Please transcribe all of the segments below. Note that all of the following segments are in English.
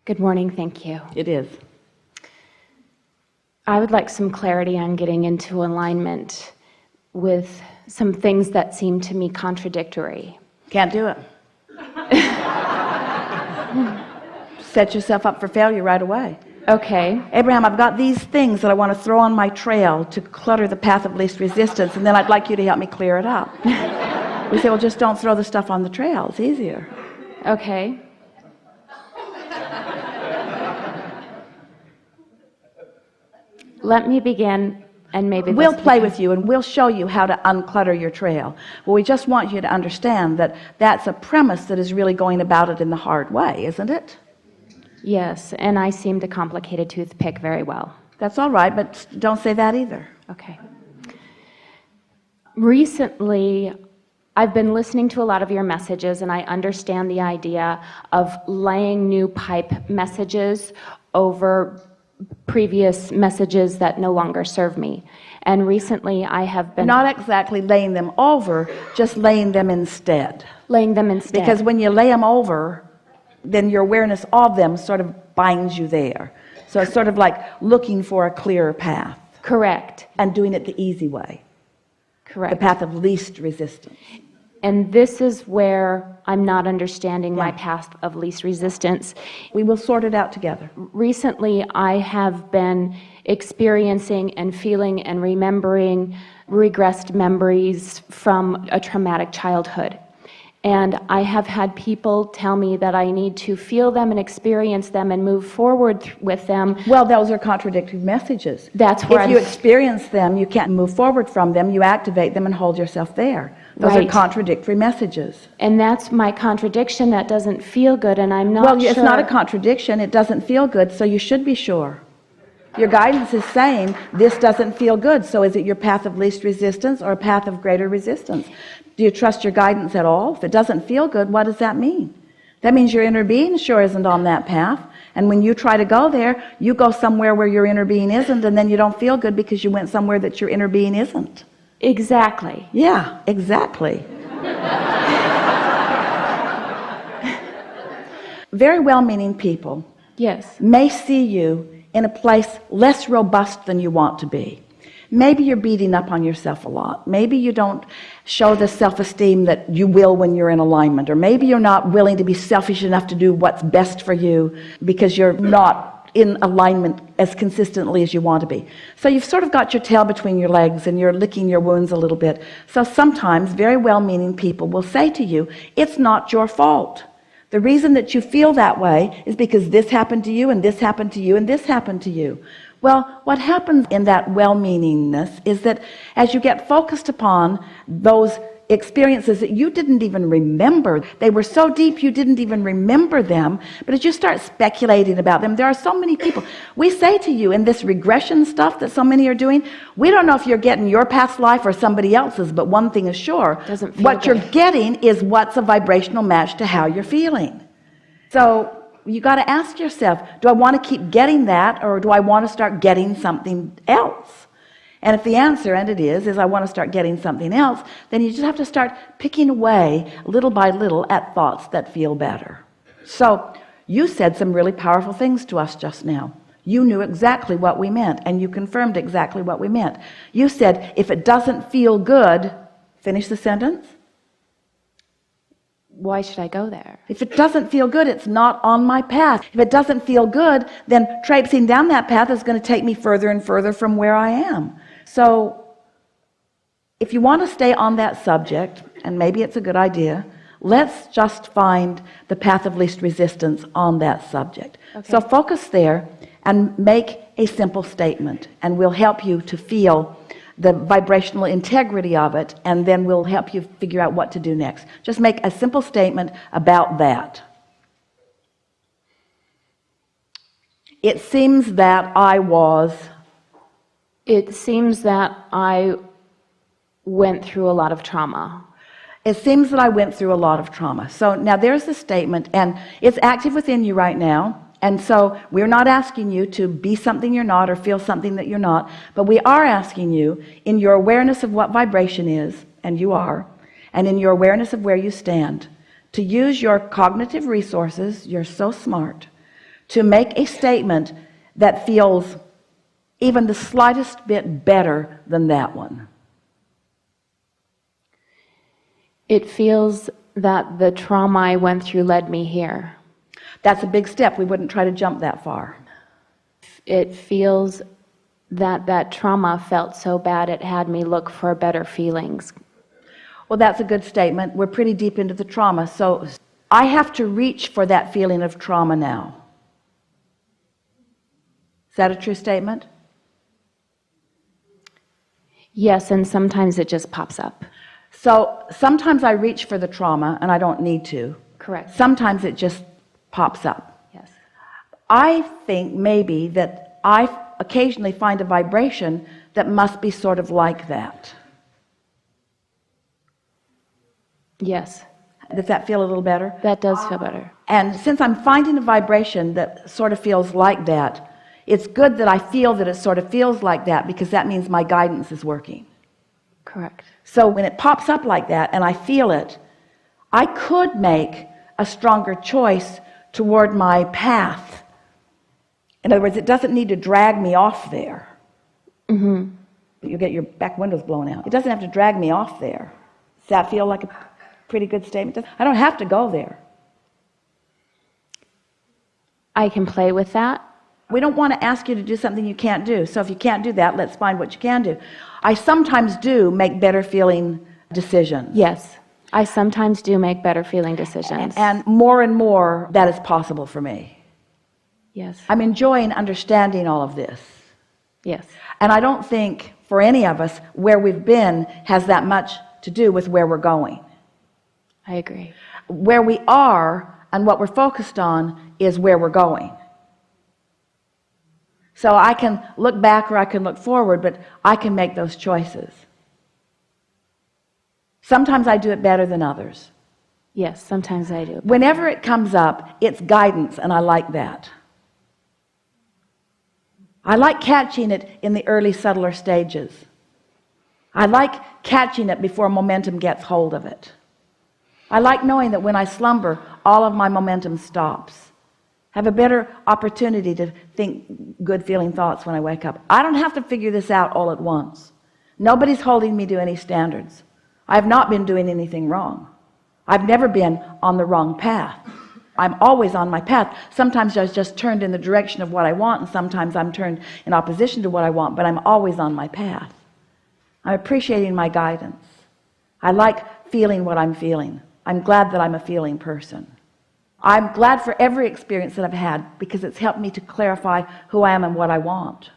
Good morning, thank you. It is. I would like some clarity on getting into alignment with some things that seem to me contradictory. Can't do it. Set yourself up for failure right away. Okay. Abraham, I've got these things that I want to throw on my trail to clutter the path of least resistance, and then I'd like you to help me clear it up. We say, well, just don't throw the stuff on the trail. It's easier. Okay. Let me begin, and maybe we'll play with you and we'll show you how to unclutter your trail. Well, we just want you to understand that that's a premise that is really going about it in the hard way, isn't it? Yes, and I seem to complicate a toothpick very well. That's all right, but don't say that either. Okay. Recently, I've been listening to a lot of your messages, and I understand the idea of laying new pipe messages over previous messages that no longer serve me. And recently I have been not exactly laying them over, just laying them instead. Laying them instead. Because when you lay them over, then your awareness of them sort of binds you there. So it's sort of like looking for a clearer path. Correct. And doing it the easy way. Correct. The path of least resistance. And this is where I'm not understanding my path of least resistance. We will sort it out together. Recently, I have been experiencing and feeling and remembering regressed memories from a traumatic childhood. And I have had people tell me that I need to feel them and experience them and move forward with them. Well, those are contradictory messages. That's where if you experience them, you can't move forward from them. You activate them and hold yourself there. Those are contradictory messages. And that's my contradiction. That doesn't feel good, and I'm not sure. Well, it's not a contradiction. contradiction. It doesn't feel good, so you should be sure. Your guidance is saying this doesn't feel good. So is it your path of least resistance or a path of greater resistance? Do you trust your guidance at all? If it doesn't feel good, what does that mean? That means your inner being sure isn't on that path. And when you try to go there, you go somewhere where your inner being isn't, and then you don't feel good because you went somewhere that your inner being isn't. Exactly. Yeah, exactly. Very well-meaning people may see you in a place less robust than you want to be. Maybe you're beating up on yourself a lot. Maybe you don't show the self-esteem that you will when you're in alignment. Or maybe you're not willing to be selfish enough to do what's best for you because you're not in alignment as consistently as you want to be. So you've sort of got your tail between your legs and you're licking your wounds a little bit. So sometimes very well-meaning people will say to you, it's not your fault. The reason that you feel that way is because this happened to you and this happened to you and this happened to you. Well, what happens in that well-meaningness is that as you get focused upon those experiences that you didn't even remember, they were so deep you didn't even remember them, but as you start speculating about them, there are so many people. We say to you in this regression stuff that so many are doing, we don't know if you're getting your past life or somebody else's, but one thing is sure, what you're getting is what's a vibrational match to how you're feeling. So you got to ask yourself, do I want to keep getting that, or do I want to start getting something else? And if the answer, and it is I want to start getting something else, then you just have to start picking away little by little at thoughts that feel better. So you said some really powerful things to us just now. You knew exactly what we meant, and you confirmed exactly what we meant. You said, if it doesn't feel good, finish the sentence. Why should I go there? If it doesn't feel good, it's not on my path. If it doesn't feel good, then traipsing down that path is going to take me further and further from where I am. So if you want to stay on that subject, and maybe it's a good idea, let's just find the path of least resistance on that subject. Okay. So focus there and make a simple statement, and we'll help you to feel the vibrational integrity of it, and then we'll help you figure out what to do next. Just make a simple statement about that. It seems that I went through a lot of trauma. It seems that I went through a lot of trauma. So now there's the statement, and it's active within you right now. And so we're not asking you to be something you're not or feel something that you're not, but we are asking you, in your awareness of what vibration is, and you are, and in your awareness of where you stand, to use your cognitive resources, you're so smart, to make a statement that feels even the slightest bit better than that one? It feels that the trauma I went through led me here. That's a big step. We wouldn't try to jump that far. It feels that that trauma felt so bad it had me look for better feelings. Well, that's a good statement. We're pretty deep into the trauma, so I have to reach for that feeling of trauma now. Is that a true statement? Yes, and sometimes it just pops up. So sometimes I reach for the trauma and I don't need to. Correct. Sometimes it just pops up. Yes. I think maybe that I occasionally find a vibration that must be sort of like that. Yes. Does that feel a little better? That does feel better. And since I'm finding a vibration that sort of feels like that, it's good that I feel that it sort of feels like that, because that means my guidance is working. Correct. So when it pops up like that and I feel it, I could make a stronger choice toward my path. In other words, it doesn't need to drag me off there. Mm-hmm. You'll get your back windows blown out. It doesn't have to drag me off there. Does that feel like a pretty good statement? I don't have to go there. I can play with that. We don't want to ask you to do something you can't do. So if you can't do that, let's find what you can do. I sometimes do make better feeling decisions. Yes, I sometimes do make better feeling decisions. And more that is possible for me. Yes. I'm enjoying understanding all of this. Yes. And I don't think for any of us where we've been has that much to do with where we're going. I agree. Where we are and what we're focused on is where we're going. So I can look back or I can look forward, but I can make those choices. Sometimes I do it better than others. Yes, sometimes I do. Whenever it comes up, it's guidance, and I like that. I like catching it in the early, subtler stages. I like catching it before momentum gets hold of it. I like knowing that when I slumber, all of my momentum stops. Have a better opportunity to think good feeling thoughts when I wake up. I don't have to figure this out all at once. Nobody's holding me to any standards. I've not been doing anything wrong. I've never been on the wrong path. I'm always on my path. Sometimes I was just turned in the direction of what I want, and sometimes I'm turned in opposition to what I want, but I'm always on my path. I'm appreciating my guidance. I like feeling what I'm feeling. I'm glad that I'm a feeling person. I'm glad for every experience that I've had, because it's helped me to clarify who I am and what I want.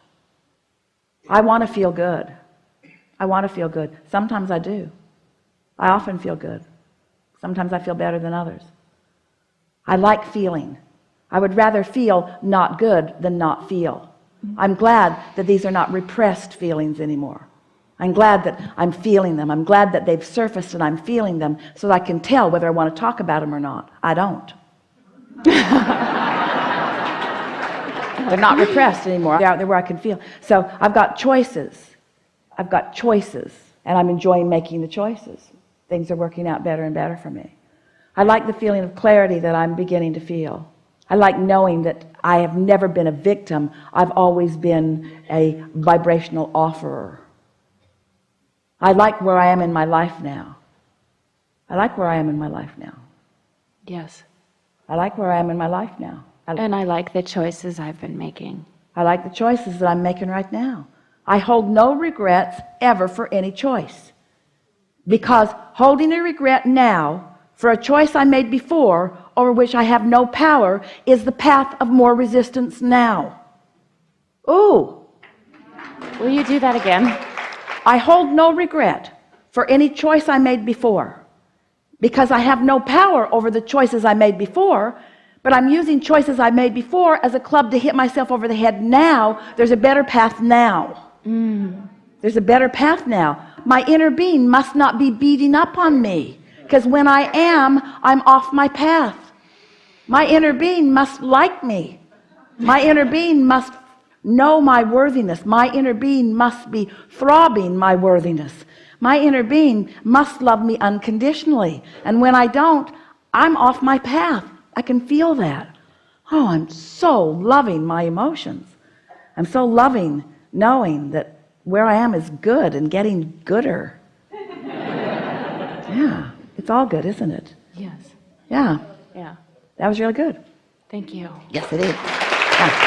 I want to feel good. I want to feel good. Sometimes I do. I often feel good. Sometimes I feel better than others. I like feeling. I would rather feel not good than not feel. I'm glad that these are not repressed feelings anymore. I'm glad that I'm feeling them. I'm glad that they've surfaced and I'm feeling them, so that I can tell whether I want to talk about them or not. I don't. They're not repressed anymore. They're out there where I can feel. So I've got choices. I've got choices, and I'm enjoying making the choices. Things are working out better and better for me. I like the feeling of clarity that I'm beginning to feel. I like knowing that I have never been a victim. I've always been a vibrational offerer. I like where I am in my life now. I like where I am in my life now. Yes. I like where I am in my life now. And I like the choices I've been making. I like the choices that I'm making right now. I hold no regrets ever for any choice. Because holding a regret now for a choice I made before, over which I have no power, is the path of more resistance now. Ooh. Will you do that again? I hold no regret for any choice I made before, because I have no power over the choices I made before, but I'm using choices I made before as a club to hit myself over the head now. There's a better path now. There's a better path now. My inner being must not be beating up on me, because when I am, I'm off my path. My inner being must like me. My inner being must know my worthiness. My inner being must be throbbing my worthiness. My inner being must love me unconditionally. And when I don't, I'm off my path. I can feel that. Oh, I'm so loving my emotions. I'm so loving knowing that where I am is good and getting gooder. Yeah, it's all good, isn't it? Yes. Yeah. Yeah. That was really good. Thank you. Yes, it is. Yeah.